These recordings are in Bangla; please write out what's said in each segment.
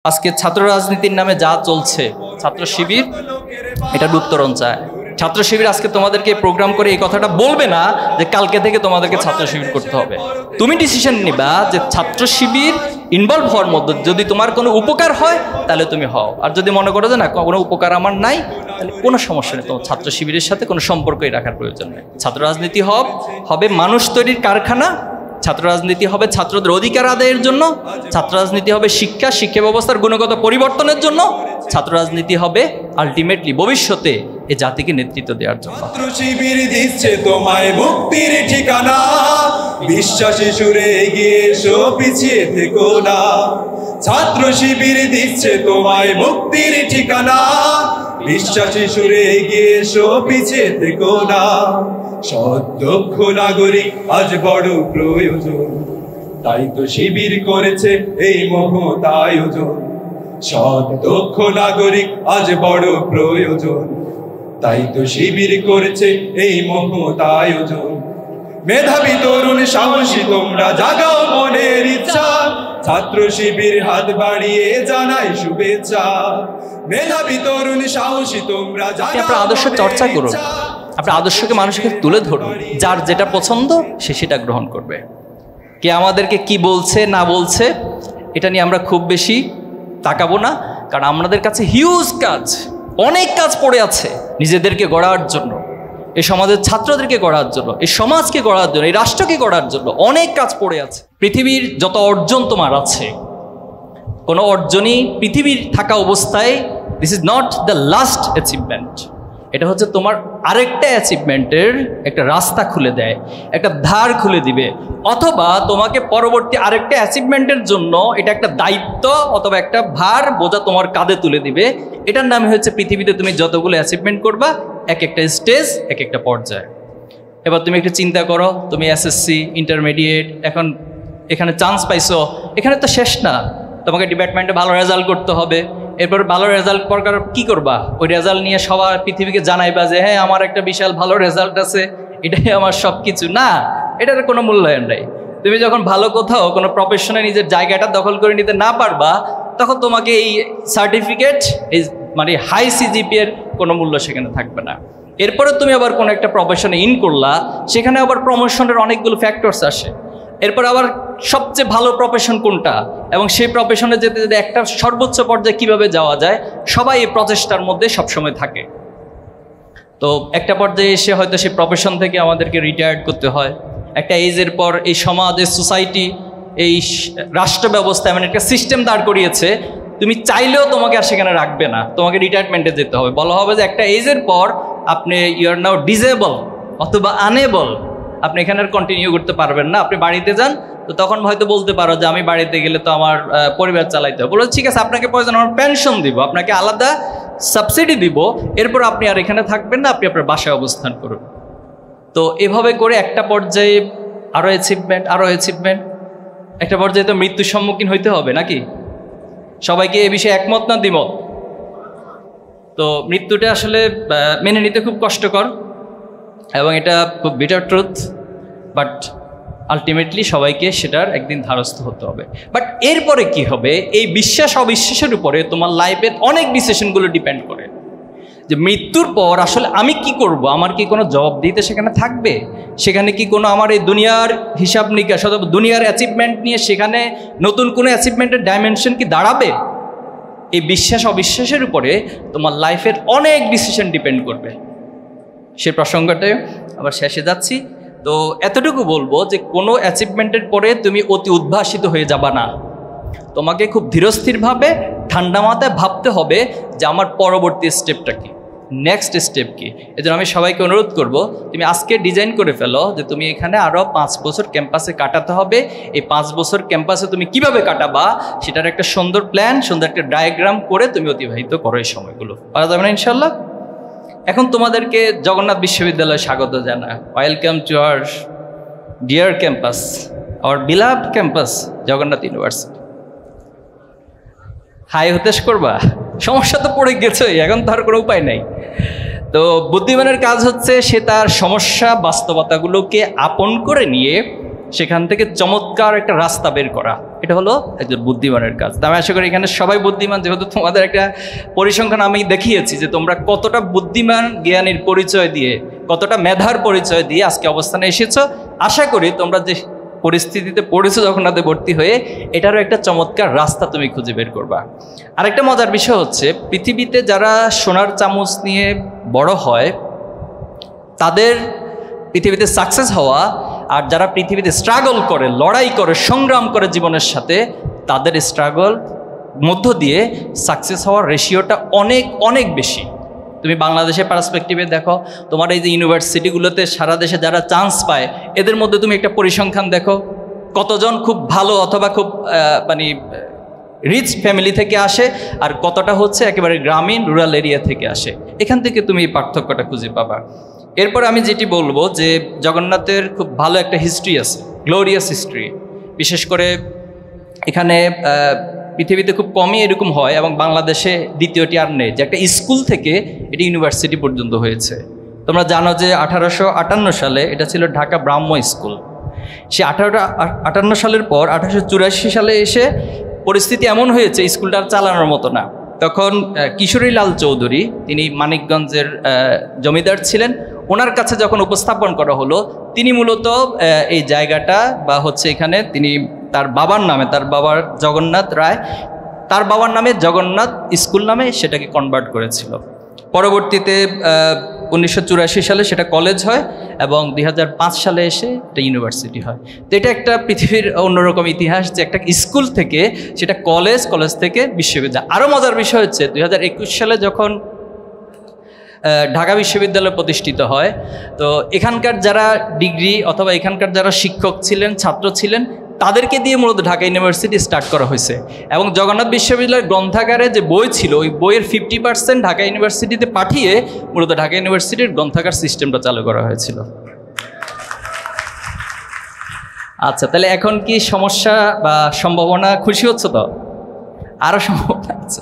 আজকে ছাত্র রাজনীতির নামে যা চলছে, ছাত্র শিবির এটার উত্তরণ চায়। ছাত্র শিবির আজকে তোমাদেরকে প্রোগ্রাম করে এই কথাটা বলবে না যে কালকে থেকে তোমাদেরকে ছাত্র শিবির করতে হবে। তুমি ডিসিশন নিবা যে ছাত্র শিবির ইনভলভ হওয়ার মধ্যে যদি তোমার কোনো উপকার হয় তাহলে তুমি হও, আর যদি মনে করো যে না কোনো উপকার আমার নাই তাহলে কোনো সমস্যা নেই, তোমার ছাত্র শিবিরের সাথে কোনো সম্পর্কই রাখার প্রয়োজন নেই। ছাত্র রাজনীতি হবে মানুষ তৈরির কারখানা, ছাত্র রাজনীতি হবে ছাত্রদের অধিকার আদায়ের জন্য, ছাত্র রাজনীতি হবে শিক্ষা ব্যবস্থার গুণগত পরিবর্তনের জন্য, ছাত্র রাজনীতি হবে আলটিমেটলি ভবিষ্যতে এই জাতিকে নেতৃত্ব দেওয়ার জন্য। ছাত্র শিবির দিচ্ছে তোমায় মুক্তির ঠিকানা, বিশ্বাসী সুরে এগিয়ে এসো, পিছিয়ে থেকো না। ছাত্র শিবির দিচ্ছে তোমায় মুক্তির ঠিকানা, বিশ্বাসী সুরে এগিয়ে এসো, পিছিয়ে থেকো না। সৎ দক্ষ নাগরিক আজ বড় প্রয়োজন, তাই তো শিবির করেছে এই মহৎ আয়োজন। সৎ দক্ষ নাগরিক আজ বড় প্রয়োজন, তাই তো শিবির করেছে এই মহৎ আয়োজন। মেধাবী তরুণ সাহসী তোমরা জাগাও মনের ইচ্ছা, ছাত্র শিবির হাত বাড়িয়ে জানাই শুভেচ্ছা। মেধাবী তরুণ সাহসী তোমরা জাগাও। আপনার আদর্শ চর্চা করুন, আপনার আদর্শকে মানুষকে তুলে ধরুন, যার যেটা পছন্দ সে সেটা গ্রহণ করবে। কে আমাদেরকে কি বলছে না বলছে এটা নিয়ে আমরা খুব বেশি তাকাবো না, কারণ আমাদের কাছে হিউজ কাজ, অনেক কাজ পড়ে আছে নিজেদেরকে গড়ার জন্য, এই সমাজের ছাত্রদেরকে গড়ার জন্য, এই সমাজকে গড়ার জন্য, এই রাষ্ট্রকে গড়ার জন্য অনেক কাজ পড়ে আছে। পৃথিবীর যত অর্জন তোমার আছে, কোনো অর্জনই পৃথিবীর থাকা অবস্থায় this is not the last achievement, এটা হচ্ছে তোমার আরেকটা অ্যাচিভমেন্টের একটা রাস্তা খুলে দেয়, একটা ধার খুলে দিবে, অথবা তোমাকে পরবর্তী আরেকটা অ্যাচিভমেন্টের জন্য এটা একটা দায়িত্ব অথবা একটা ভার বোঝা তোমার কাঁধে তুলে দিবে। এটার নাম হচ্ছে পৃথিবীতে তুমি যতগুলো অ্যাচিভমেন্ট করবা এক একটা স্টেজ, এক একটা পর্যায়। এবার তুমি একটু চিন্তা করো, তুমি এসএসসি ইন্টারমিডিয়েট এখন এখানে চান্স পাইছো, এখানে তো শেষ না, তোমাকে ডিপার্টমেন্টে ভালো রেজাল্ট করতে হবে। এরপর ভালো রেজাল্ট করার কি করবা, ওই রেজাল্ট নিয়ে সবার পৃথিবীকে জানাইবা যে হ্যাঁ আমার একটা বিশাল ভালো রেজাল্ট আছে, এটাই আমার সব কিছু না, এটার কোনো মূল্যায়ন নাই। তুমি যখন ভালো কোথাও কোনো প্রফেশনে নিজের জায়গাটা দখল করে নিতে না পারবা, তখন তোমাকে এই সার্টিফিকেট, এই মানে হাই সিজিপিএর কোনো মূল্য সেখানে থাকবে না। এরপরে তুমি আবার কোনো একটা প্রফেশনে ইন করলা, সেখানে আবার প্রমোশনের অনেকগুলো ফ্যাক্টরস আসে। এরপর আবার সবচেয়ে ভালো প্রফেশন কোনটা এবং সেই প্রফেশনে যেতে যেতে একটা সর্বোচ্চ পর্যায়ে কিভাবে যাওয়া যায়, সবাই এই প্রচেষ্টার মধ্যে সবসময় থাকে। তো একটা পর্যায়ে এসে হয়তো সেই প্রফেশন থেকে আমাদেরকে রিটায়ার্ড করতে হয়। একটা এজের পর এই সমাজ, এই সোসাইটি, এই রাষ্ট্র ব্যবস্থা এমন একটা সিস্টেম দাঁড় করিয়েছে, তুমি চাইলেও তোমাকে আর সেখানে রাখবে না, তোমাকে রিটায়ারমেন্টে যেতে হবে। বলা হবে যে একটা এজের পর আপনি ইউ আর নাও ডিজেবল অথবা আনএবল, আপনি এখানে আর কন্টিনিউ করতে পারবেন না, আপনি বাড়িতে যান। তো তখন হয়তো বলতে পারো যে আমি বাড়িতে গেলে তো আমার পরিবার চালাইতে হবে। বলো ঠিক আছে, আপনাকে প্রয়োজন আমার পেনশন দিব, আপনাকে আলাদা সাবসিডি দিব, এরপর আপনি আর এখানে থাকবেন না, আপনি আপনার বাসায় অবস্থান করুন। তো এভাবে করে একটা পর্যায়ে আরও অ্যাচিভমেন্ট, একটা পর্যায়ে তো মৃত্যুর সম্মুখীন হইতে হবে নাকি? সবাইকে এ বিষয়ে একমত না দ্বিমত? তো মৃত্যুটা আসলে মেনে নিতে খুব কষ্টকর এবং এটা খুব বিটার ট্রুথ, বাট আলটিমেটলি সবাইকে সেটার একদিন ধারস্থ হতে হবে। বাট এরপরে কি হবে, এই বিশ্বাস অবিশ্বাসের উপরে তোমার লাইফের অনেক ডিসিশনগুলো ডিপেন্ড করে যে মৃত্যুর পর আসলে আমি কি করব, আমার কি কোনো জবাবদিহিতা সেখানে থাকবে, সেখানে কি কোনো আমার এই দুনিয়ার হিসাব নিকাশ অথবা দুনিয়ার অ্যাচিভমেন্ট নিয়ে সেখানে নতুন কোনো অ্যাচিভমেন্টের ডাইমেনশন কি দাঁড়াবে। এই বিশ্বাস অবিশ্বাসের উপরে তোমার লাইফের অনেক ডিসিশন ডিপেন্ড করবে। সে প্রসঙ্গটায় আবার শেষে যাচ্ছি। তো এতটুকু বলবো যে কোনো অ্যাচিভমেন্টের পরে তুমি অতি উদ্ভাসিত হয়ে যাবা না, তোমাকে খুব ধীরস্থিরভাবে ঠান্ডা মাথায় ভাবতে হবে যে আমার পরবর্তী স্টেপটা কি, নেক্সট স্টেপ কি। এজন্য আমি সবাইকে অনুরোধ করব, তুমি আজকে ডিজাইন করে ফেলো যে তুমি এখানে আরও 5 বছর ক্যাম্পাসে কাটাতে হবে। এই 5 বছর ক্যাম্পাসে তুমি কিভাবে কাটাবা সেটার একটা সুন্দর প্ল্যান, সুন্দর একটা ডায়াগ্রাম করে তুমি অতিবাহিত করো এই সময়গুলো। পারা যাবে না ইনশাল্লাহ? এখন তোমাদেরকে জগন্নাথ বিশ্ববিদ্যালয়ে স্বাগত জানাই। Welcome to our dear campus, our beloved campus Jagannath university. হাই হতেশ করবা, সমস্যা তো পড়ে গেছে, এখন তার কোনো উপায় নাই। তো বুদ্ধিমানের কাজ হচ্ছে সে তার সমস্যা বাস্তবতাগুলোকে আপন করে নিয়ে সেখান থেকে চমৎকার একটা রাস্তা বের করা। এটা হলো একজন বুদ্ধিমানের কাজ। আমি আশা করি এখানে সবাই বুদ্ধিমান, যেহেতু তোমাদের একটা পরিসংখ্যান আমি দেখিয়েছি যে তোমরা কতটা বুদ্ধিমান জ্ঞানীর পরিচয় দিয়ে, কতটা মেধার পরিচয় দিয়ে আজকে অবস্থানে এসেছো। আশা করি তোমরা যে পরিস্থিতিতে পড়েছো জগন্নাথে ভর্তি হয়ে, এটারও একটা চমৎকার রাস্তা তুমি খুঁজে বের করবা। আরেকটা মজার বিষয় হচ্ছে, পৃথিবীতে যারা সোনার চামচ নিয়ে বড় হয় তাদের পৃথিবীতে সাকসেস হওয়া, আর যারা পৃথিবীতে স্ট্রাগল করে, লড়াই করে, সংগ্রাম করে জীবনের সাথে, তাদের স্ট্রাগল মধ্য দিয়ে সাকসেস হওয়ার রেশিওটা অনেক অনেক বেশি। তুমি বাংলাদেশের পার্সপেক্টিভে দেখো, তোমার এই যে ইউনিভার্সিটিগুলোতে সারা দেশে যারা চান্স পায়, এদের মধ্যে তুমি একটা পরিসংখ্যান দেখো, কতজন খুব ভালো অথবা খুব মানে রিচ ফ্যামিলি থেকে আসে, আর কতটা হচ্ছে একেবারে গ্রামীণ রুরাল এরিয়া থেকে আসে। এখান থেকে তুমি এই পার্থক্যটা খুঁজে পাবা। এরপর আমি যেটি বলবো যে জগন্নাথের খুব ভালো একটা হিস্ট্রি আছে, গ্লোরিয়াস হিস্ট্রি। বিশেষ করে এখানে পৃথিবীতে খুব কমই এরকম হয়, এবং বাংলাদেশে দ্বিতীয়টি আর নেই, যে একটা স্কুল থেকে এটি ইউনিভার্সিটি পর্যন্ত হয়েছে। তোমরা জানো যে 1858 সালে এটা ছিল ঢাকা ব্রাহ্ম স্কুল। সে 1858 সালের পর 1884 সালে এসে পরিস্থিতি এমন হয়েছে স্কুলটা আর চালানোর মতো না। তখন কিশোরীলাল চৌধুরী, তিনি মানিকগঞ্জের জমিদার ছিলেন, ওনার কাছে যখন উপস্থাপন করা হলো, তিনি মূলত এই জায়গাটা বা হচ্ছে এখানে তিনি তার বাবার নামে, তার বাবার জগন্নাথ রায়, তার বাবার নামে জগন্নাথ স্কুল নামে সেটাকে কনভার্ট করেছিল। পরবর্তীতে 1984 সালে সেটা কলেজ হয়, এবং 2005 সালে এসে এটা ইউনিভার্সিটি হয়। তো এটা একটা পৃথিবীর অন্যরকম ইতিহাস, যে একটা স্কুল থেকে সেটা কলেজ, কলেজ থেকে বিশ্ববিদ্যালয়। আরও মজার বিষয় হচ্ছে 2021 সালে যখন ঢাকা বিশ্ববিদ্যালয় প্রতিষ্ঠিত হয়, তো এখানকার যারা ডিগ্রি অথবা এখানকার যারা শিক্ষক ছিলেন, ছাত্র ছিলেন, তাদেরকে দিয়ে মূলত ঢাকা ইউনিভার্সিটি স্টার্ট করা হয়েছে। এবং জগন্নাথ বিশ্ববিদ্যালয়ের গ্রন্থাগারে যে বই ছিল, ওই বইয়ের 50% ঢাকা ইউনিভার্সিটিতে পাঠিয়ে মূলত ঢাকা ইউনিভার্সিটির গ্রন্থাগার সিস্টেমটা চালু করা হয়েছিল। আচ্ছা, তাহলে এখন কি সমস্যা বা সম্ভাবনা, খুশি হচ্ছে তো? আরও সম্ভাবনা আছে।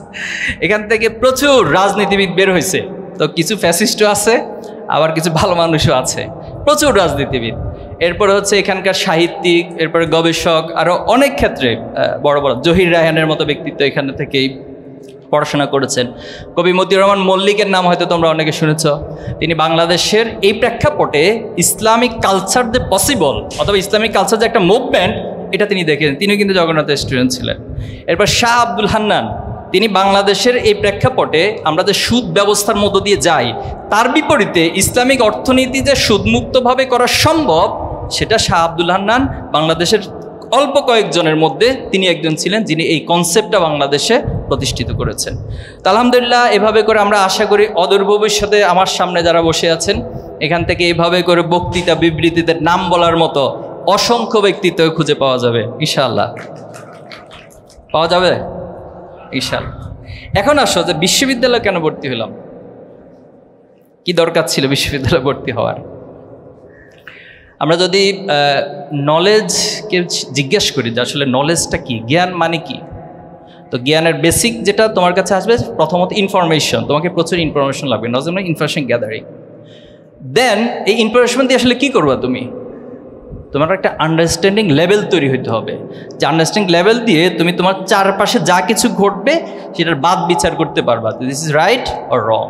এখান থেকে প্রচুর রাজনীতিবিদ বের হয়েছে, তো কিছু ফ্যাসিস্টও আছে, আবার কিছু ভালো মানুষও আছে, প্রচুর রাজনীতিবিদ। এরপরে হচ্ছে এখানকার সাহিত্যিক, এরপরে গবেষক, আরও অনেক ক্ষেত্রে বড় বড় জহির রায়হানের মতো ব্যক্তিত্ব এখানে থেকেই পড়াশোনা করেছেন। কবি মতিউর রহমান মল্লিকের নাম হয়তো তোমরা অনেকে শুনেছ। তিনি বাংলাদেশের এই প্রেক্ষাপটে ইসলামিক কালচার যে পসিবল, অথবা ইসলামিক কালচার যে একটা মুভমেন্ট, এটা তিনি দেখেন। তিনি কিন্তু জগন্নাথের স্টুডেন্ট ছিলেন। এরপর শাহ আব্দুল হান্নান, তিনি বাংলাদেশের এই প্রেক্ষাপটে আমরা যে সুদ ব্যবস্থার মধ্য দিয়ে যাই, তার বিপরীতে ইসলামিক অর্থনীতি যে সুদমুক্তভাবে করা সম্ভব, সেটা শাহ আব্দুল হান্নান বাংলাদেশের অল্প কয়েকজনের মধ্যে তিনি একজন ছিলেন, যিনি এই কনসেপ্টটা বাংলাদেশে প্রতিষ্ঠিত করেছেন। তো আলহামদুলিল্লাহ, এভাবে করে আমরা আশা করি অদূর ভবিষ্যতে আমার সামনে যারা বসে আছেন, এখান থেকে এইভাবে করে বক্তৃতা বিবৃতিতে নাম বলার মতো অসংখ্য ব্যক্তিত্ব খুঁজে পাওয়া যাবে ইনশাআল্লাহ। পাওয়া যাবে ইনশাআল্লাহ। এখন আসো যে বিশ্ববিদ্যালয়ে কেন ভর্তি হলাম, কি দরকার ছিল বিশ্ববিদ্যালয়ে ভর্তি হওয়ার। আমরা যদি নলেজকে জিজ্ঞেস করি যে আসলে নলেজটা কি, জ্ঞান মানে কি, তো জ্ঞানের বেসিক যেটা তোমার কাছে আসবে, প্রথমত ইনফরমেশন। তোমাকে প্রচুর ইনফরমেশন লাগবে, নলেজ মানে ইনফরমেশন গ্যাদারিং। দেন এই ইনফরমেশন দিয়ে আসলে কি করবা তুমি, তোমার একটা আন্ডারস্ট্যান্ডিং লেভেল তৈরি হতে হবে, যে আন্ডারস্ট্যান্ডিং লেভেল দিয়ে তুমি তোমার চারপাশে যা কিছু ঘটবে সেটার বাদ বিচার করতে পারবা, this is right or wrong.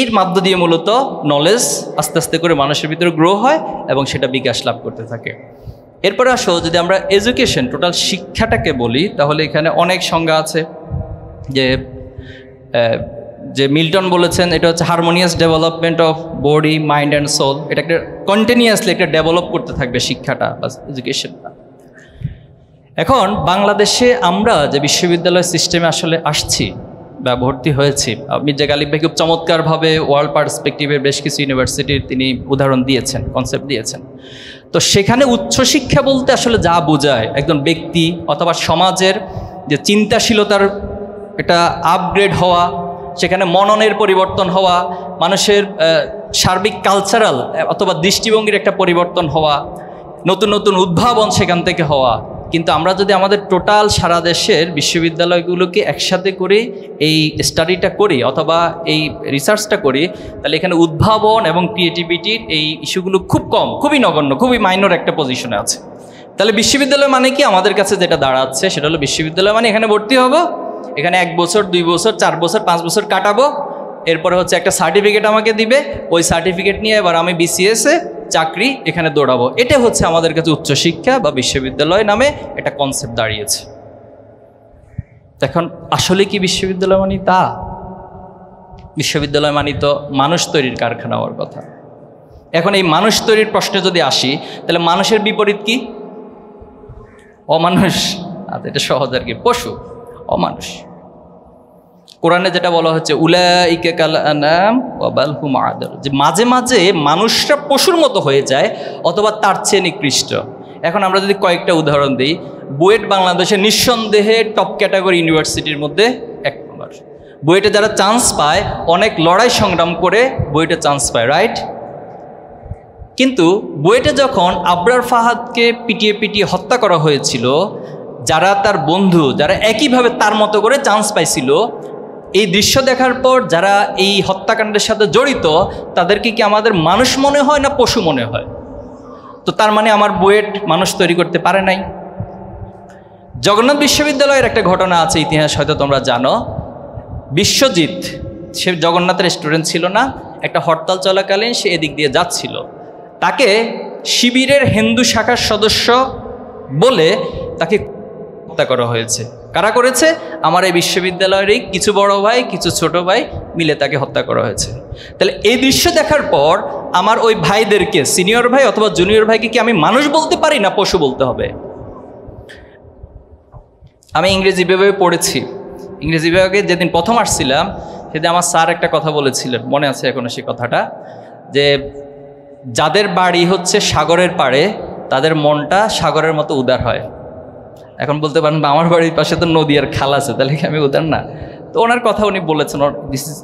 এর মাধ্য দিয়ে মূলত নলেজ আস্তে আস্তে করে মানুষের ভিতরে গ্রো হয় এবং সেটা বিকাশ লাভ করতে থাকে। এরপরে আসো যদি আমরা এডুকেশন, টোটাল শিক্ষাটাকে বলি, তাহলে এখানে অনেক সংজ্ঞা আছে। যে মিল্টন বলেছেন, এটা হচ্ছে harmonious development of body, mind and soul. এটা একটা কন্টিনিউয়াসলি একটা ডেভেলপ করতে থাকবে শিক্ষাটা বা এডুকেশনটা। এখন বাংলাদেশে আমরা যে বিশ্ববিদ্যালয় সিস্টেমে আসলে আসছি বা ভর্তি হয়েছি, মির্জা গালিব ভাই খুব চমৎকারভাবে ওয়ার্ল্ড পার্সপেক্টিভের বেশ কিছু ইউনিভার্সিটির তিনি উদাহরণ দিয়েছেন, কনসেপ্ট দিয়েছেন। তো সেখানে উচ্চশিক্ষা বলতে আসলে যা বোঝায়, একজন ব্যক্তি অথবা সমাজের যে চিন্তাশীলতার একটা আপগ্রেড হওয়া, সেখানে মননের পরিবর্তন হওয়া, মানুষের সার্বিক কালচারাল অথবা দৃষ্টিভঙ্গির একটা পরিবর্তন হওয়া, নতুন নতুন উদ্ভাবন সেখান থেকে হওয়া। কিন্তু আমরা যদি আমাদের টোটাল সারা দেশের বিশ্ববিদ্যালয়গুলোকে একসাথে করে এই স্টাডিটা করি অথবা এই রিসার্চটা করি, তাহলে এখানে উদ্ভাবন এবং ক্রিয়েটিভিটির এই ইস্যুগুলো খুব কম, খুবই নগণ্য, খুবই মাইনর একটা পজিশনে আছে। তাহলে বিশ্ববিদ্যালয় মানে কি আমাদের কাছে যেটা দাঁড়াচ্ছে সেটা হলো বিশ্ববিদ্যালয় মানে এখানে ভর্তি হব, এখানে 1 বছর 2 বছর 4 বছর 5 বছর কাটাবো, এরপরে হচ্ছে একটা সার্টিফিকেট আমাকে দিবে, ওই সার্টিফিকেট নিয়ে এবার আমি বিসিএসে চাকরি এখানে দৌড়াবো। এটা হচ্ছে আমাদের কাছে উচ্চশিক্ষা বা বিশ্ববিদ্যালয় নামে একটা কনসেপ্ট দাঁড়িয়েছে। এখন আসলে কি বিশ্ববিদ্যালয় মানে তা? বিশ্ববিদ্যালয় মানে তো মানুষ তৈরির কারখানা হওয়ার কথা। এখন এই মানুষ তৈরির প্রশ্নে যদি আসি, তাহলে মানুষের বিপরীত কি? অমানুষ। আচ্ছা, এটা সহজ আর কি, পশু, অমানুষ। কোরআনে যেটা বলা হচ্ছে উলাইকা কাল আনাম ওয়া বাল হুম আদাল, যে মাঝে মাঝে মানুষরা পশুর মতো হয়ে যায় অথবা তার চেয়ে নিকৃষ্ট। এখন আমরা যদি কয়েকটা উদাহরণ দিই, বুয়েট বাংলাদেশের নিঃসন্দেহে টপ ক্যাটাগরি ইউনিভার্সিটির মধ্যে 1 নম্বর। বুয়েটে যারা চান্স পায় অনেক লড়াই সংগ্রাম করে বুয়েটে চান্স পায়, রাইট? কিন্তু বুয়েটে যখন আবরার ফাহাদকে পিটিয়ে হত্যা করা হয়েছিল, যারা তার বন্ধু, যারা একইভাবে তার মতো করে চান্স পাইছিল, এই দৃশ্য দেখার পর যারা এই হত্যাকাণ্ডের সাথে জড়িত তাদেরকে কি আমাদের মানুষ মনে হয় না পশু মনে হয়? তো তার মানে আমার বুয়েট মানুষ তৈরি করতে পারে নাই। জগন্নাথ বিশ্ববিদ্যালয়ের একটা ঘটনা আছে, ইতিহাস হয়তো তোমরা জানো। বিশ্বজিৎ, সে জগন্নাথের স্টুডেন্ট ছিল না, একটা হরতাল চলাকালীন সে এদিক দিয়ে যাচ্ছিল, তাকে শিবিরের হিন্দু শাখার সদস্য বলে তাকে হত্যা করা হয়েছে। কারা করেছে? আমার এই বিশ্ববিদ্যালয়েরই কিছু বড় ভাই কিছু ছোট ভাই মিলে তাকে হত্যা করা হয়েছে। তাহলে এই দৃশ্য দেখার পর আমার ওই ভাইদেরকে, সিনিয়র ভাই অথবা জুনিয়র ভাইকে কি আমি মানুষ বলতে পারি না পশু বলতে হবে? আমি ইংরেজি বিভাগে পড়েছি, ইংরেজি বিভাগে যেদিন প্রথম আসছিলাম সেদিন আমার স্যার একটা কথা বলেছিলেন, মনে আছে এখনো সেই কথাটা, যে যাদের বাড়ি হচ্ছে সাগরের পাড়ে তাদের মনটা সাগরের মতো উদার হয়। এখন বলতে পারেন আমার বাড়ির পাশে তো নদী আর খাল আছে, তাহলে কি আমি উদার না? তো ওনার কথা উনি বলেছেন, দিস ইজ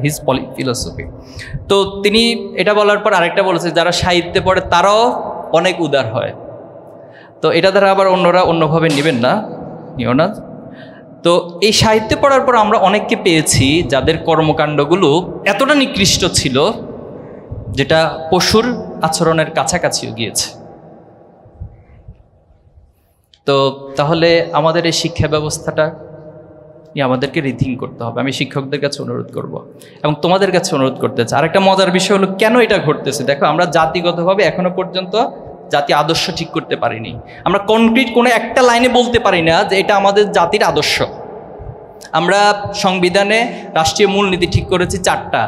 হিজ ফিলোসফি। তো তিনি এটা বলার পর আরেকটা বলেছে, যারা সাহিত্যে পড়ে তারাও অনেক উদার হয়। তো এটা দ্বারা আবার অন্যরা অন্যভাবে নেবেন না, নিও না। তো এই সাহিত্যে পড়ার পর আমরা অনেককে পেয়েছি যাদের কর্মকাণ্ডগুলো এতটা নিকৃষ্ট ছিল যেটা পশুর আচরণের কাছাকাছিও গিয়েছে। তো তাহলে আমাদের এই শিক্ষা ব্যবস্থাটা আমাদেরকে রিথিং করতে হবে। আমি শিক্ষকদের কাছে অনুরোধ করব এবং তোমাদের কাছে অনুরোধ করতে চাই। আরেকটা মজার বিষয় হলো কেন এটা ঘটতেছে। দেখো, আমরা জাতিগতভাবে এখনো পর্যন্ত জাতি আদর্শ ঠিক করতে পারিনি। আমরা কনক্রিট কোনো একটা লাইনে বলতে পারি না যে এটা আমাদের জাতির আদর্শ। আমরা সংবিধানে রাষ্ট্রীয় মূলনীতি ঠিক করেছি 4টা,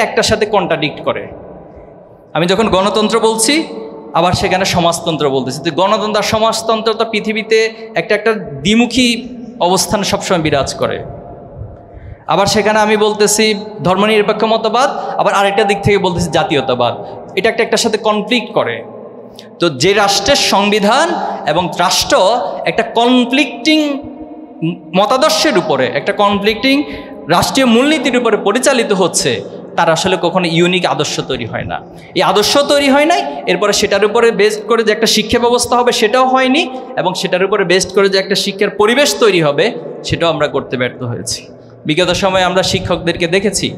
একটার সাথে কন্ট্রাডিক্ট করে। আমি যখন গণতন্ত্র বলছি আবার সেখানে সমাজতন্ত্র বলতেছি। তো গণতন্ত্র আর সমাজতন্ত্র তো পৃথিবীতে একটা দ্বিমুখী অবস্থান সবসময় বিরাজ করে। আবার সেখানে আমি বলতেছি ধর্মনিরপেক্ষ মতবাদ, আবার আরেকটা দিক থেকে বলতেছি জাতীয়তাবাদ। এটা একটার সাথে কনফ্লিক্ট করে। তো যে রাষ্ট্রের সংবিধান এবং রাষ্ট্র একটা কনফ্লিক্টিং মতাদর্শের উপরে, একটা কনফ্লিক্টিং রাষ্ট্রীয় মূলনীতির উপরে পরিচালিত হচ্ছে, তার আসলে কখনো ইউনিক আদর্শ তৈরি হয় না। এই আদর্শ তৈরি হয় নাই, এরপরে সেটার উপরে বেস্ট করে যে একটা শিক্ষা ব্যবস্থা হবে সেটাও হয়নি, এবং সেটার উপরে বেস্ট করে যে একটা শিক্ষার পরিবেশ তৈরি হবে সেটাও আমরা করতে ব্যর্থ হয়েছি। বিগত সময়ে আমরা শিক্ষকদেরকে দেখেছি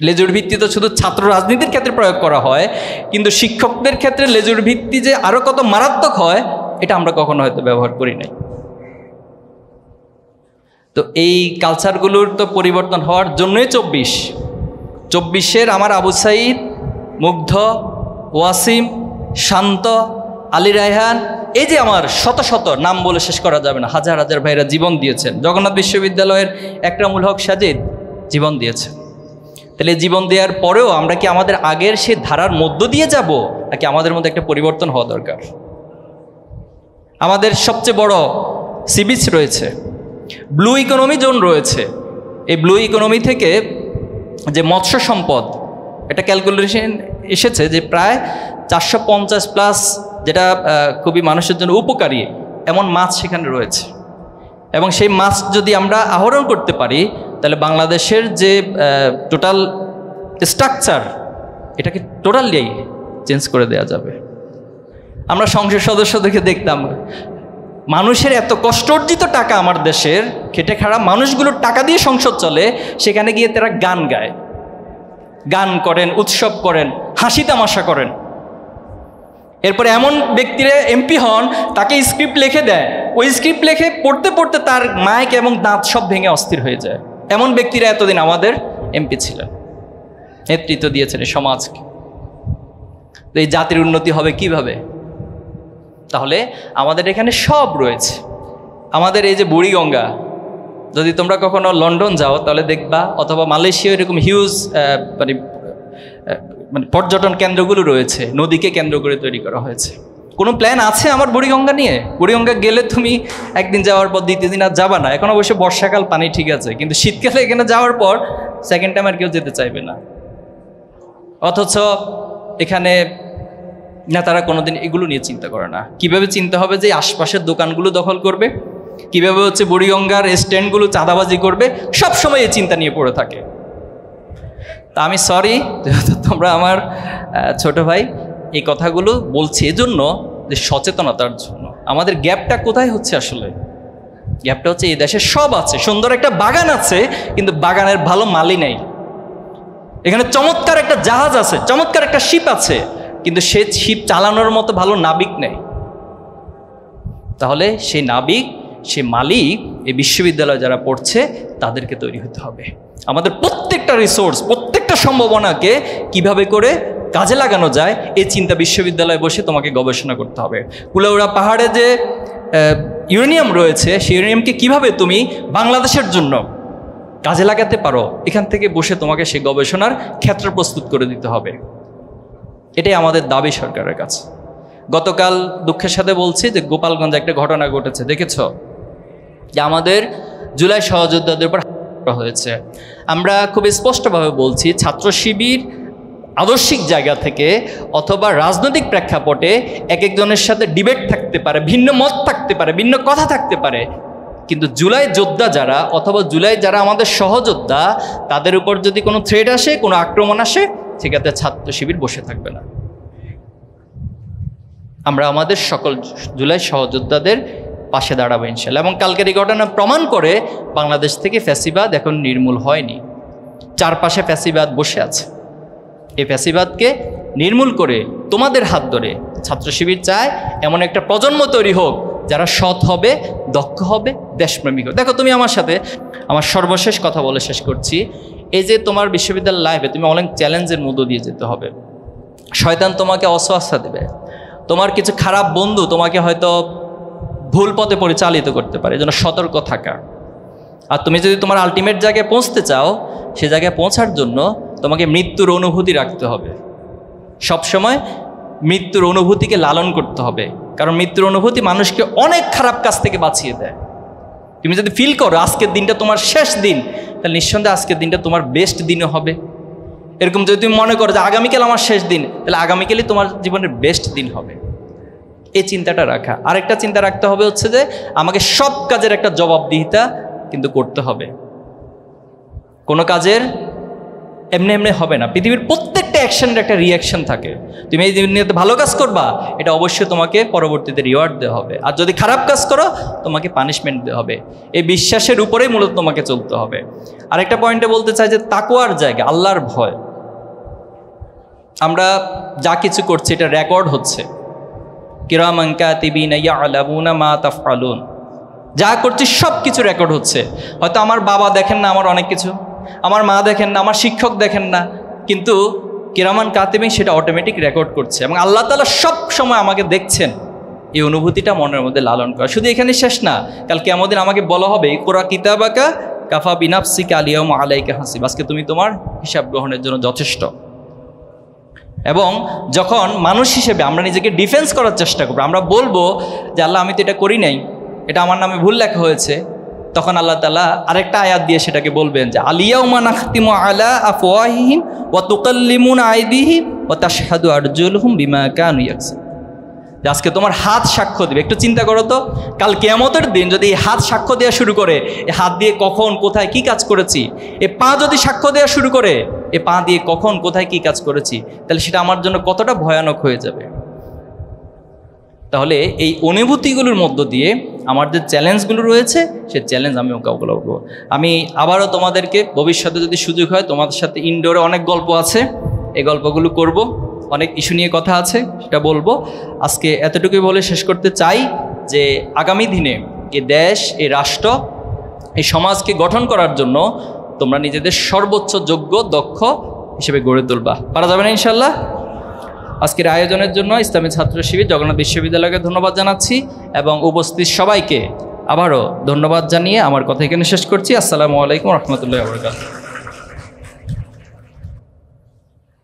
লেজুর ভিত্তি তো শুধু ছাত্র রাজনীতির ক্ষেত্রে প্রয়োগ করা হয়, কিন্তু শিক্ষকদের ক্ষেত্রে লেজুর ভিত্তি যে আরও কত মারাত্মক হয় এটা আমরা কখনো হয়তো ব্যবহার করি নাই। তো এই কালচারগুলোর তো পরিবর্তন হওয়ার জন্যই 24-এর আমার আবু সাইদ, মুগ্ধ, ওয়াসিম, শান্ত, আলী রায়হান, এই যে আমার শত শত নাম বলে শেষ করা যাবে না, হাজার হাজার ভাইরা জীবন দিয়েছেন। জগন্নাথ বিশ্ববিদ্যালয়ের একরামুল হক সাজিদ জীবন দিয়েছেন। তাহলে জীবন দেওয়ার পরেও আমরা কি আমাদের আগের সেই ধারার মধ্য দিয়ে যাব, নাকি আমাদের মধ্যে একটা পরিবর্তন হওয়া দরকার? আমাদের সবচেয়ে বড় সি বিচ রয়েছে, ব্লু ইকোনমি জোন রয়েছে। এই ব্লু ইকোনমি থেকে যে মৎস্য সম্পদ, এটা ক্যালকুলেশন এসেছে যে প্রায় 450+ যেটা খুবই মানুষের জন্য উপকারী এমন মাছ সেখানে রয়েছে। এবং সেই মাছ যদি আমরা আহরণ করতে পারি তাহলে বাংলাদেশের যে টোটাল স্ট্রাকচার এটাকে টোটালি চেঞ্জ করে দেওয়া যাবে। আমরা সংসদ সদস্যদেরকে দেখতাম, মানুষের এত কষ্ট অর্জিত টাকা, আমার দেশের খেটে খাওয়া মানুষগুলোর টাকা দিয়ে সংসদ চলে, সেখানে গিয়ে তারা গান গায়, গান করেন, উৎসব করেন, হাসি তামাশা করেন। এরপরে এমন ব্যক্তিরা এমপি হন, তাকে স্ক্রিপ্ট লিখে দেয়, ওই স্ক্রিপ্ট লিখে পড়তে পড়তে তার মাইক এবং দাঁত সব ভেঙে অস্থির হয়ে যায়। এমন ব্যক্তিরা এতদিন আমাদের এমপি ছিলেন, নেতৃত্ব দিয়েছেন এই সমাজকে। তো এই জাতির উন্নতি হবে কিভাবে? তাহলে আমাদের এখানে সব রয়েছে। আমাদের এই যে বুড়িগঙ্গা, যদি তোমরা কখনো লন্ডন যাও তাহলে দেখবা, অথবা মালয়েশিয়া এরকম হিউজ মানে পর্যটন কেন্দ্রগুলো রয়েছে, নদীকে কেন্দ্র করে তৈরি করা হয়েছে। কোনো প্ল্যান আছে আমার বুড়িগঙ্গা নিয়ে? বুড়িগঙ্গা গেলে তুমি একদিন যাওয়ার পর দ্বিতীয় দিন আর যাবা না। এখন অবশ্যই বর্ষাকাল পানি ঠিক আছে, কিন্তু শীতকালে এখানে যাওয়ার পর সেকেন্ড টাইম আর কেউ যেতে চাইবে না। অথচ এখানে নেতারা কোনোদিন এগুলো নিয়ে চিন্তা করে না। কিভাবে চিন্তা হবে যে আশপাশের দোকানগুলো দখল করবে, কিভাবে হচ্ছে বুড়িগঙ্গার স্ট্যান্ডগুলো চাঁদাবাজি করবে, সব সময় এই চিন্তা নিয়ে পড়ে থাকে। তা আমি সরি, যেহেতু তোমরা আমার ছোট ভাই, এই কথাগুলো বলছি এজন্য যে সচেতনতার জন্য। আমাদের গ্যাপটা কোথায় হচ্ছে? আসলে গ্যাপটা হচ্ছে এই দেশে সব আছে, সুন্দর একটা বাগান আছে, কিন্তু বাগানের ভালো মালি নেই। এখানে চমৎকার একটা জাহাজ আছে, চমৎকার একটা শিপ আছে, কিন্তু সে শিপ চালানোর মতো ভালো নাবিক নেই। তাহলে সেই নাবিক, সে মালিক, এই বিশ্ববিদ্যালয়ে যারা পড়ছে তাদেরকে তৈরি হতে হবে। আমাদের প্রত্যেকটা রিসোর্স, প্রত্যেকটা সম্ভাবনাকে কিভাবে করে কাজে লাগানো যায়, এই চিন্তা বিশ্ববিদ্যালয়ে বসে তোমাকে গবেষণা করতে হবে। কুলাউড়া পাহাড়ে যে ইউরেনিয়াম রয়েছে, সেই ইউরেনিয়ামকে কিভাবে তুমি বাংলাদেশের জন্য কাজে লাগাতে পারো, এখান থেকে বসে তোমাকে সেই গবেষণার ক্ষেত্র প্রস্তুত করে দিতে হবে। এটাই আমাদের দাবি সরকারের কাছে। গতকাল দুঃখের সাথে বলছি যে গোপালগঞ্জে একটা ঘটনা ঘটেছে, দেখেছ? যে আমাদের জুলাই সহযোদ্ধাদের উপর হামলা হয়েছে। আমরা খুব স্পষ্টভাবে বলছি, ছাত্র শিবির আদর্শিক জায়গা থেকে অথবা রাজনৈতিক প্রেক্ষাপটে এক একজনের সাথে ডিবেট থাকতে পারে, ভিন্ন মত থাকতে পারে, ভিন্ন কথা থাকতে পারে, কিন্তু জুলাই যোদ্ধা যারা অথবা জুলাই যারা আমাদের সহযোদ্ধা, তাদের উপর যদি কোনো থ্রেট আসে, কোনো আক্রমণ আসে, সেক্ষেত্রে ছাত্র শিবির বসে থাকবে না। আমরা আমাদের সকল জুলাই সহযোদ্ধাদের পাশে দাঁড়াবো ইনশাআল্লাহ। এবং কালকের এই ঘটনা প্রমাণ করে বাংলাদেশ থেকে ফ্যাসিবাদ এখন নির্মূল হয়নি, চারপাশে ফ্যাসিবাদ বসে আছে। এই ফ্যাসিবাদকে নির্মূল করে তোমাদের হাত ধরে ছাত্র শিবির চায় এমন একটা প্রজন্ম তৈরি হোক যারা সৎ হবে, দক্ষ হবে, দেশপ্রেমিক হবে। দেখো, তুমি আমার সাথে আমার সর্বশেষ কথা বলে শেষ করছি। এই যে তোমার বিশ্ববিদ্যালয় লাইফে তুমি অনেক চ্যালেঞ্জের মধ্য দিয়ে যেতে হবে। শয়তান তোমাকে অসুস্থতা দেবে, তোমার কিছু খারাপ বন্ধু তোমাকে হয়তো ভুল পথে পরিচালিত করতে পারে, এজন্য সতর্ক থাকা। আর তুমি যদি তোমার আলটিমেট জায়গায় পৌঁছতে চাও, সে জায়গায় পৌঁছার জন্য তোমাকে মৃত্যুর অনুভূতি রাখতে হবে। সবসময় মৃত্যুর অনুভূতিকে লালন করতে হবে, কারণ মৃত্যুর অনুভূতি মানুষকে অনেক খারাপ কাজ থেকে বাঁচিয়ে দেয়। তুমি যদি ফিল করো আজকের দিনটা তোমার শেষ দিন, তাহলে নিঃসন্দেহে আজকের দিনটা তোমার বেস্ট দিনও হবে। এরকম যদি তুমি মনে করো যে আগামীকাল আমার শেষ দিন, তাহলে আগামীকালই তোমার জীবনের বেস্ট দিন হবে। এই চিন্তাটা রাখা। আরেকটা চিন্তা রাখতে হবে হচ্ছে যে আমাকে সব কাজের একটা জবাবদিহিতা কিন্তু করতে হবে। কোনো কাজের এমনি এমনি হবে না। পৃথিবীর প্রত্যেকটা অ্যাকশনের একটা রিয়াকশন থাকে। তুমি এই দুনিয়াতে ভালো কাজ করবা, এটা অবশ্যই তোমাকে পরবর্তীতে রিওয়ার্ড দেওয়া হবে, আর যদি খারাপ কাজ করো তোমাকে পানিশমেন্ট দেওয়া হবে। এই বিশ্বাসের উপরেই মূলত তোমাকে চলতে হবে। আরেকটা পয়েন্টে বলতে চাই যে তাকওয়ার জায়গা, আল্লাহর ভয়। আমরা যা কিছু করছি এটা রেকর্ড হচ্ছে, কিরামান কাতিবিনা ইয়ালামুনা মা তাফআলুন। যা করছি সব কিছু রেকর্ড হচ্ছে। হয়তো আমার বাবা দেখেন না আমার অনেক কিছু, আমার মা দেখেন না, আমার শিক্ষক দেখেন না, কিন্তু কিরামান কাতিবিন সেটা অটোমেটিক রেকর্ড করছে, এবং আল্লাহ তাআলা সব সময় আমাকে দেখছেন। এই অনুভূতিটা মনের মধ্যে লালন করা। শুধু এখানে শেষ না, কাল কিয়ামত দিন আমাকে বলা হবে ইকরা কিতাবাকা কাফা বিনাফসিকা আলিয়াউমা আলাইকা হাসিব। আজকে তুমি তোমার হিসাব গ্রহণের জন্য যথেষ্ট। এবং যখন মানুষ হিসেবে আমরা নিজেকে ডিফেন্স করার চেষ্টা করবো, আমরা বলবো যে আল্লাহ আমি তো এটা করি নাই, এটা আমার নামে ভুল লেখা হয়েছে, তখন আল্লাহ তাআলা আরেকটা আয়াত দিয়ে সেটাকে বলবেন যে আলিয়াউমা নাখতিমু আলা আফওয়াহিহিম ওয়া তুকাল্লিমুনা আইদিহিম ওয়া তাশহাদু আরজুলুহুম বিমা কানু ইয়াকসিবুন। আজকে তোমার হাত সাক্ষ্য দেবে। একটু চিন্তা করো তো, কাল কিয়ামতের দিন যদি এই হাত সাক্ষ্য দেওয়া শুরু করে, এই হাত দিয়ে কখন কোথায় কি কাজ করেছি, এই পা যদি সাক্ষ্য দেওয়া শুরু করে, এই পা দিয়ে কখন কোথায় কি কাজ করেছি, তাহলে সেটা আমার জন্য কতটা ভয়ানক হয়ে যাবে। তাহলে এই অনুভূতিগুলোর মধ্য দিয়ে আমার যে চ্যালেঞ্জগুলো রয়েছে, সে চ্যালেঞ্জ আমি মোকাবিলা করবো। আমি আবারও তোমাদেরকে ভবিষ্যতে যদি সুযোগ হয়, তোমাদের সাথে ইনডোরে অনেক গল্প আছে, এই গল্পগুলো করব। অনেক ইস্যু নিয়ে কথা আছে, সেটা বলবো। আজকে এতটুকুই বলে শেষ করতে চাই যে আগামী দিনে এ দেশ, এ রাষ্ট্র, এই সমাজকে গঠন করার জন্য তোমরা নিজেদের সর্বোচ্চ যোগ্য দক্ষ হিসেবে গড়ে তুলবা। পারা যাবে না ইনশাল্লাহ? আজকের আয়োজনের জন্য ইসলামী ছাত্র শিবির জগন্নাথ বিশ্ববিদ্যালয়কে ধন্যবাদ জানাচ্ছি এবং উপস্থিত সবাইকে আবারও ধন্যবাদ জানিয়ে আমার কথা এখানে শেষ করছি। আসসালামু আলাইকুম রহমতুল্লাহি ওয়া বারাকাতুহু।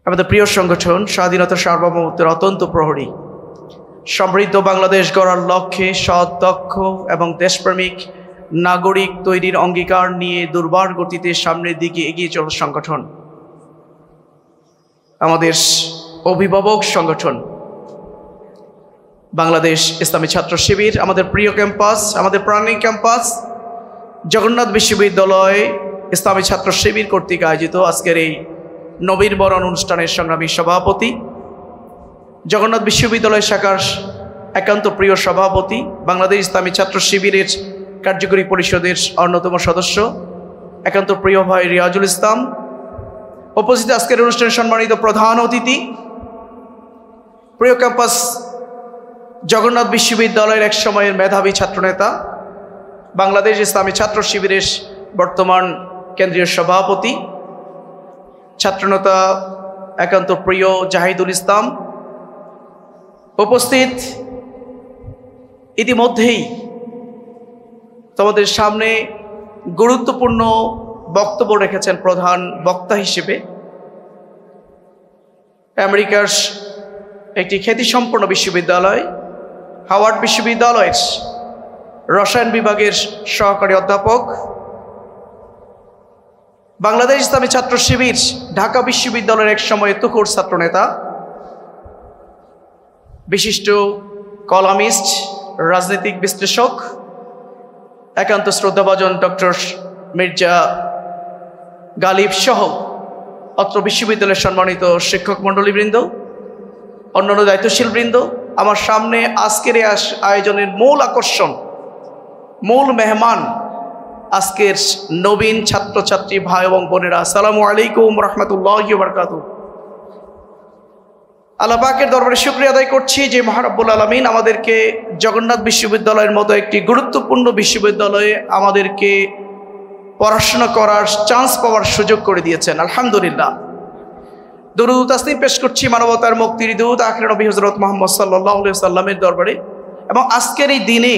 আমাদের প্রিয় সংগঠন স্বাধীনতা সার্বভৌমত্বের অত্যন্ত প্রহরী, সমৃদ্ধ বাংলাদেশ গড়ার লক্ষ্যে সৎ, দক্ষ এবং দেশপ্রেমিক নাগরিক তৈরির অঙ্গীকার নিয়ে দুর্বার গতিতে সামনের দিকে এগিয়ে চলার সংগঠন, আমাদের অভিভাবক সংগঠন বাংলাদেশ ইসলামী ছাত্র শিবির, আমাদের প্রিয় ক্যাম্পাস, আমাদের প্রাণী ক্যাম্পাস জগন্নাথ বিশ্ববিদ্যালয় ইসলামী ছাত্র শিবির কর্তৃক আয়োজিত আজকের এই নবীনবরণ অনুষ্ঠানের সংগ্রামী সভাপতি, জগন্নাথ বিশ্ববিদ্যালয় শাখার একান্ত প্রিয় সভাপতি, বাংলাদেশ ইসলামী ছাত্র শিবিরের কার্যকরী পরিষদের অন্যতম সদস্য একান্ত প্রিয় ভাই রিয়াজুল ইসলাম, উপস্থিত আজকের অনুষ্ঠানে সম্মানিত প্রধান অতিথি, প্রিয় ক্যাম্পাস জগন্নাথ বিশ্ববিদ্যালয়ের এক সময়ের মেধাবী ছাত্রনেতা, বাংলাদেশ ইসলামী ছাত্র শিবিরের বর্তমান কেন্দ্রীয় সভাপতি, ছাত্রনেতা একান্ত প্রিয় জাহিদুল ইসলাম, উপস্থিত ইতিমধ্যেই তোমাদের সামনে গুরুত্বপূর্ণ বক্তব্য রেখেছেন প্রধান বক্তা হিসেবে আমেরিকার একটি খ্যাতিসম্পন্ন বিশ্ববিদ্যালয় হাওয়ার্ড বিশ্ববিদ্যালয়ের রসায়ন বিভাগের সহকারী অধ্যাপক, বাংলাদেশ ইসলামী ছাত্র শিবির ঢাকা বিশ্ববিদ্যালয়ের এক সময়ে তুখোড় ছাত্রনেতা, বিশিষ্ট কলামিস্ট, রাজনৈতিক বিশ্লেষক, একান্ত শ্রদ্ধাভাজন ডক্টর মির্জা গালিব সহ অত্র বিশ্ববিদ্যালয়ের সম্মানিত শিক্ষক মণ্ডলীবৃন্দ, অন্যান্য দায়িত্বশীল বৃন্দ, আমার সামনে আজকের এই আয়োজনের মূল আকর্ষণ, মূল মেহমান আজকের নবীন ছাত্রছাত্রী ভাই এবং বোনেরা, আসসালামু আলাইকুম রহমতুল্লাহি ওয়া বারাকাতুহু। আল্লাহ পাকের দরবারে শুকরিয়া আদায় করছি যে মহারাব্বুল আলামিন আমাদেরকে জগন্নাথ বিশ্ববিদ্যালয়ের মতো একটি গুরুত্বপূর্ণ বিশ্ববিদ্যালয়ে আমাদেরকে পড়াশোনা করার চান্স পাওয়ার সুযোগ করে দিয়েছেন, আলহামদুলিল্লাহ। দরুদ তাসলিম পেশ করছি মানবতার মুক্তির দূত আখির নবী হযরত মুহাম্মদ সাল্লাল্লাহু আলাইহি ওয়াসাল্লামের দরবারে, এবং আজকের এই দিনে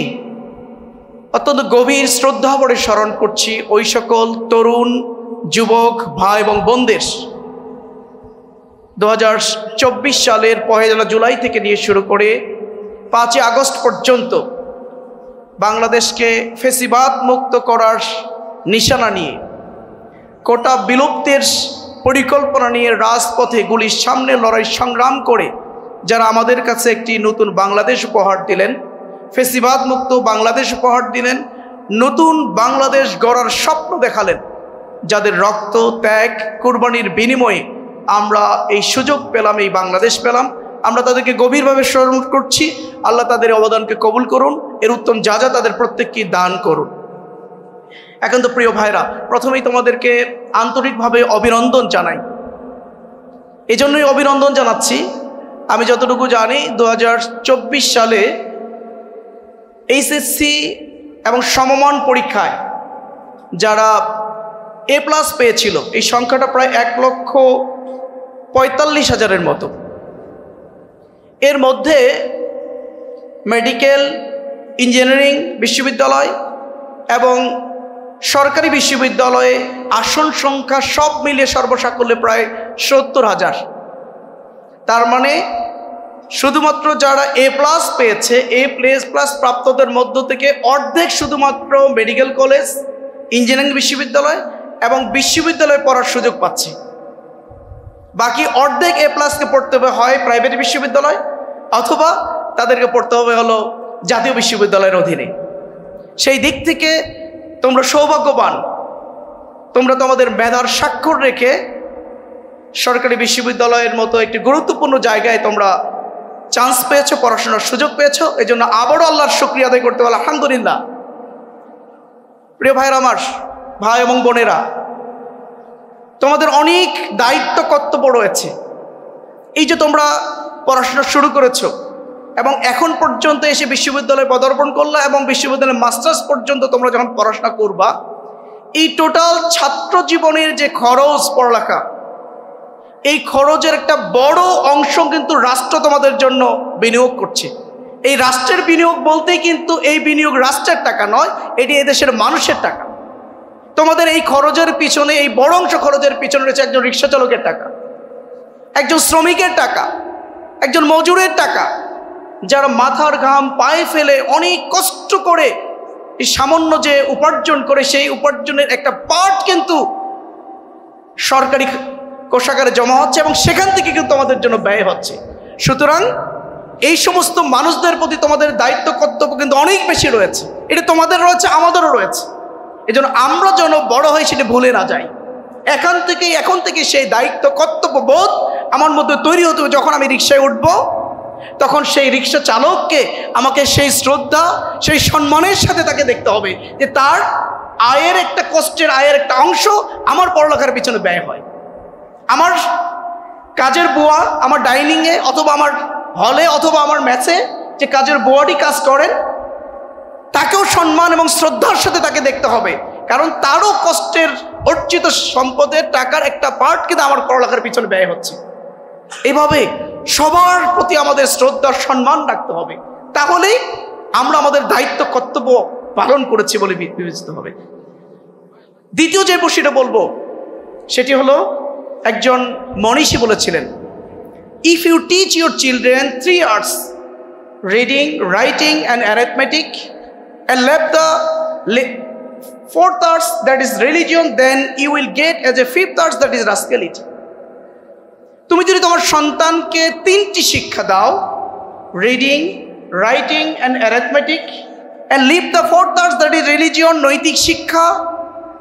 অত্যন্ত গভীর শ্রদ্ধা ভরে স্মরণ করছি ওই সকল তরুণ যুবক ভাই এবং বোনদের 2024 সালের 1 জুলাই থেকে নিয়ে শুরু করে 5 আগস্ট পর্যন্ত বাংলাদেশকে ফেসিবাদ মুক্ত করার নিশানা নিয়ে, কোটা বিলুপ্তির পরিকল্পনা নিয়ে রাজপথে গুলির সামনে লড়াই সংগ্রাম করে যারা আমাদের কাছে একটি নতুন বাংলাদেশ উপহার দিলেন, ফেসিবাদ মুক্ত বাংলাদেশ উপহার দিলেন, নতুন বাংলাদেশ গড়ার স্বপ্ন দেখালেন, যাদের রক্ত ত্যাগ কুরবানির বিনিময়ে আমরা এই সুযোগ পেলাম, এই বাংলাদেশ পেলাম, আমরা তাদেরকে গভীরভাবে স্মরণ করছি। আল্লাহ তাদের অবদানকে কবুল করুন, এর উত্তম যা যা তাদের প্রত্যেককে দান করুন। এখন তো প্রিয় ভাইরা, প্রথমেই তোমাদেরকে আন্তরিকভাবে অভিনন্দন জানাই। এজন্যই অভিনন্দন জানাচ্ছি, আমি যতটুকু জানি 2024 সালে এইচএসসি এবং সমমান পরীক্ষায় যারা A+ পেয়েছিল এই সংখ্যাটা প্রায় 1,45,000-এর মতো। এর মধ্যে মেডিকেল, ইঞ্জিনিয়ারিং বিশ্ববিদ্যালয় এবং সরকারি বিশ্ববিদ্যালয়ে আসন সংখ্যা সব মিলিয়ে সর্বসাকুল্যে প্রায় 70,000। তার মানে শুধুমাত্র যারা A+ পেয়েছে, A+ প্রাপ্তদের মধ্য থেকে অর্ধেক শুধুমাত্র মেডিকেল কলেজ, ইঞ্জিনিয়ারিং বিশ্ববিদ্যালয় এবং বিশ্ববিদ্যালয়ে পড়ার সুযোগ পাচ্ছে। বাকি অর্ধেক A+কে পড়তে হবে হয় প্রাইভেট বিশ্ববিদ্যালয় অথবা তাদেরকে পড়তে হবে হলো জাতীয় বিশ্ববিদ্যালয়ের অধীনে। সেই দিক থেকে তোমরা সৌভাগ্যবান, তোমরা তোমাদের মেধার স্বাক্ষর রেখে সরকারি বিশ্ববিদ্যালয়ের মতো একটি গুরুত্বপূর্ণ জায়গায় তোমরা চান্স পেয়েছো, পড়াশোনার সুযোগ পেয়েছো। এই জন্য আবারও আল্লাহর শুকরিয়া আদায় করতে বলে আলহামদুলিল্লাহ। প্রিয় ভাইরা আমার, ভাই এবং বোনেরা, তোমাদের অনেক দায়িত্ব কর্তব্য রয়েছে। এই যে তোমরা পড়াশোনা শুরু করেছো এবং এখন পর্যন্ত এসে বিশ্ববিদ্যালয়ে পদার্পণ করলা এবং বিশ্ববিদ্যালয়ের মাস্টার্স পর্যন্ত তোমরা যখন পড়াশোনা করবা, এই টোটাল ছাত্র জীবনের যে খরচ পড়ালেখা, এই খরচের একটা বড় অংশ কিন্তু রাষ্ট্র তোমাদের জন্য বিনিয়োগ করছে। এই রাষ্ট্রের বিনিয়োগ বলতেই কিন্তু এই বিনিয়োগ রাষ্ট্রের টাকা নয়, এটি এদেশের মানুষের টাকা। তোমাদের এই খরচের পিছনে, এই বড় অংশ খরচের পিছনে রয়েছে একজন রিক্সা চালকের টাকা, একজন শ্রমিকের টাকা, একজন মজুরের টাকা, যারা মাথার ঘাম পায়ে ফেলে অনেক কষ্ট করে এই সামান্য যে উপার্জন করে, সেই উপার্জনের একটা পার্ট কিন্তু সরকারি কোষাগারে জমা হচ্ছে এবং সেখান থেকে কিন্তু আমাদের জন্য ব্যয় হচ্ছে। সুতরাং এই সমস্ত মানুষদের প্রতি তোমাদের দায়িত্ব কর্তব্য কিন্তু অনেক বেশি রয়েছে। এটা তোমাদের রয়েছে, আমাদেরও রয়েছে। এই জন্য আমরা যেন বড় হয়ে সেটা ভুলে না যাই। এখন থেকে সেই দায়িত্ব কর্তব্য বোধ আমার মধ্যে তৈরি হতে হবে। যখন আমি রিক্সায় উঠব, তখন সেই রিক্সা চালককে আমাকে সেই শ্রদ্ধা, সেই সম্মানের সাথে তাকে দেখতে হবে যে তার আয়ের একটা কষ্টের আয়ের একটা অংশ আমার পড়ালেখার পিছনে ব্যয় হয়। আমার কাজের বুয়া আমার ডাইনিংয়ে অথবা আমার হলে অথবা আমার ম্যাচে যে কাজের বুয়াটি কাজ করেন, তাকেও সম্মান এবং শ্রদ্ধার সাথে তাকে দেখতে হবে, কারণ তারও কষ্টের অর্জিত সম্পদের টাকার একটা পার্ট কিন্তু আমার পড়ালেখার পিছনে ব্যয় হচ্ছে। এইভাবে সবার প্রতি আমাদের শ্রদ্ধার সম্মান রাখতে হবে, তাহলেই আমরা আমাদের দায়িত্ব কর্তব্য পালন করেছি বলে বিবেচিত হবে। দ্বিতীয় যে বৈশিষ্ট্য বলবো সেটি হলো, একজন মনীষী বলেছিলেন, if you teach your children 3 arts, reading, writing and arithmetic, and left the 4th arts, that is religion, then you will get as a 5th arts, that is rascality. তুমি যদি তোমার সন্তানকে 3টি শিক্ষা দাও, reading, writing and arithmetic, and leave the 4th arts, that is religion, নৈতিক শিক্ষা,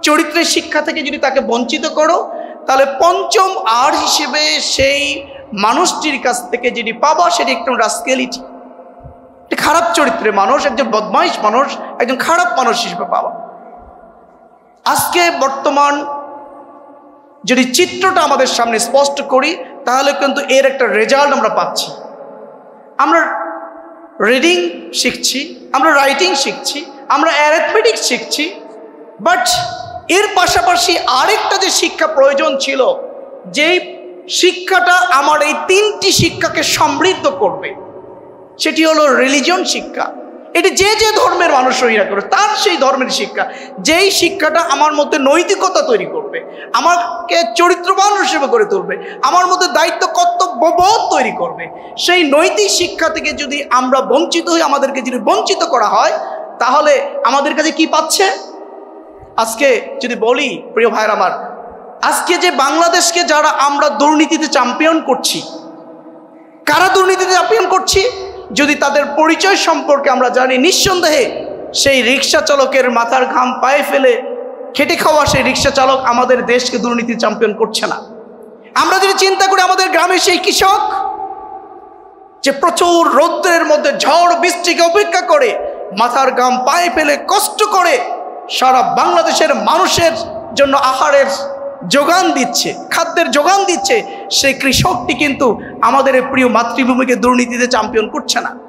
চরিত্রের শিক্ষা থেকে যদি তাকে বঞ্চিত করো, তাহলে 5ম আর্ট হিসেবে সেই মানুষটির কাছ থেকে যেটি পাবা সেটি একদম রাস্কেলিটি, খারাপ চরিত্রের মানুষ, একজন বদমাইশ মানুষ, একজন খারাপ মানুষ হিসেবে পাবা। আজকে বর্তমান যদি চিত্রটা আমাদের সামনে স্পষ্ট করি, তাহলে কিন্তু এর একটা রেজাল্ট আমরা পাচ্ছি। আমরা রিডিং শিখছি, আমরা রাইটিং শিখছি, আমরা অ্যারিথমেটিক শিখছি, বাট এর পাশাপাশি আরেকটা যে শিক্ষা প্রয়োজন ছিল, যেই শিক্ষাটা আমার এই 3টি শিক্ষাকে সমৃদ্ধ করবে, সেটি হলো রিলিজিয়ন শিক্ষা। এটি যে যে ধর্মের মানুষ হইয়া করে তার সেই ধর্মের শিক্ষা, যেই শিক্ষাটা আমার মধ্যে নৈতিকতা তৈরি করবে, আমাকে চরিত্রবান হিসেবে গড়ে তুলবে, আমার মধ্যে দায়িত্ব কর্তব্যবোধ তৈরি করবে। সেই নৈতিক শিক্ষা থেকে যদি আমরা বঞ্চিত হই, আমাদেরকে যদি বঞ্চিত করা হয়, তাহলে আমাদের কাছে কি পাচ্ছে? আজকে যদি বলি প্রিয় ভাইয়ের আমার, আজকে যে বাংলাদেশকে যারা আমরা দুর্নীতিতে চ্যাম্পিয়ন করছি, কারা দুর্নীতিতে চ্যাম্পিয়ন করছি? যদি তাদের পরিচয় সম্পর্কে আমরা জানি, নিঃসন্দেহে সেই রিক্সা চালকের মাথার ঘাম পায়ে ফেলে খেটে খাওয়া সেই রিক্সা চালক আমাদের দেশকে দুর্নীতি চ্যাম্পিয়ন করছে না। আমরা যদি চিন্তা করি আমাদের গ্রামের সেই কৃষক যে প্রচুর রৌদ্রের মধ্যে ঝড় বৃষ্টিকে উপেক্ষা করে মাথার ঘাম পায়ে ফেলে কষ্ট করে সারা বাংলাদেশের মানুষের জন্য আহারের যোগান দিচ্ছে, খাদ্যের যোগান দিচ্ছে, সেই কৃষকটি কিন্তু আমাদের প্রিয় মাতৃভূমিকে দুর্নীতিতে চ্যাম্পিয়ন করছে না।